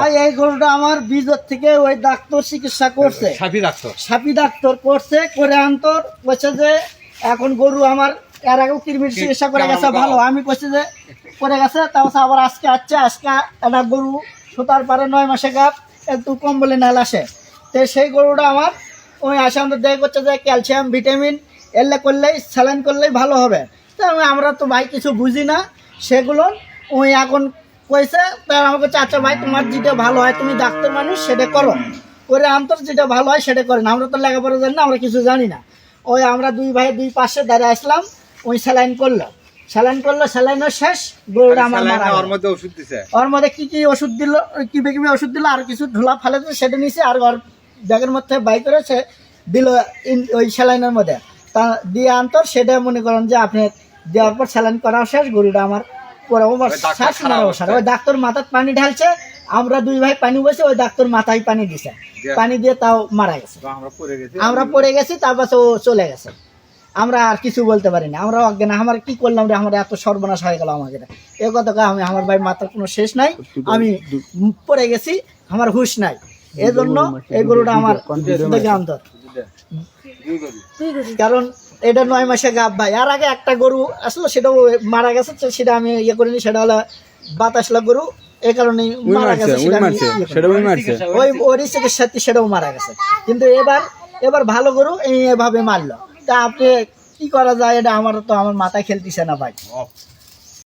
ভাই এই গরুটা আমার বীজের থেকে ওই ডাক্তার চিকিৎসা করছে, সাপি ডাক্তার করছে, করে আন্তর বলছে যে এখন গরু আমার এর আগেও কৃমির চিকিৎসা করে গেছে ভালো, আমি কইছি যে করে গেছে, তারপর আবার আজকে আসছে, আজকে একটা গরু সুতার পারে 9 মাসে গাপ একটু কম বলে নাল আসে, তো সেই গরুটা আমার ওই আসে আমাদের দেখ করছে যে ক্যালসিয়াম ভিটামিন এলে করলেই স্যালাইন করলেই ভালো হবে। তো আমরা তো ভাই কিছু বুঝি না সেগুলো, ওই এখন কইছে, তার আমাকে আচ্ছা ভাই তোমার যেটা ভালো হয় তুমি ডাক্তার মানুষ সেটা করো, করে আন্তর যেটা ভালো হয় সেটা করেন, আমরা তো লেখাপড়া জানি না, আমরা কিছু জানি না। ওই আমরা দুই ভাই দুই পাশে দাঁড়িয়ে আসলাম, ওই স্যালাইন করলো, স্যালাইনের শেষ, গরুটা আমার মারা গেল। ওর মধ্যে কি কি ওষুধ দিল, কি ওষুধ দিল, আর কিছু ঢোলা ফেলে দিল সেটা নিয়েছে, আর ওর ব্যাগের মধ্যে বাই করে সে দিল ওই স্যালাইনের মধ্যে, তা দিয়ে আন্তর সেটা মনে করেন যে আপনি দেওয়ার পর স্যালাইন করা শেষ, গরুটা আমার ওই ডাক্তার মাথার পানি ঢালছে, আমরা দুই ভাই পানি বসে, ওই ডাক্তার মাথায় পানি দিছে, পানি দিয়ে তাও মারা গেছে, আমরা পড়ে গেছি, তারপর ও চলে গেছে, আমরা আর কিছু বলতে পারি না, আমরা অজ্ঞান আমার কি করলাম রে, আমার এত সর্বনাশ হয়ে গেল আমাকে, এ কথা আমি আমার ভাই মাথার কোনো শেষ নাই, আমি পড়ে গেছি, আমার হুশ নাই, এই জন্য এই গরুটা আমার দেখে অন্তর, কারণ এটা 9 মাসে গাব ভাই। আর আগে একটা গরু আসলে সেটাও মারা গেছে, সেটা আমি ইয়ে করিনি, সেটা হলো বাতাসলা গরু, এই কারণে মারা গেছে, ওই ওরই চিকিৎসার্থী সেটাও মারা গেছে, কিন্তু এবার ভালো গরু এভাবে মারলো, তা আপনি কি করা যায়, এটা আমার তো আমার মাথায় খেলতেছে না ভাই।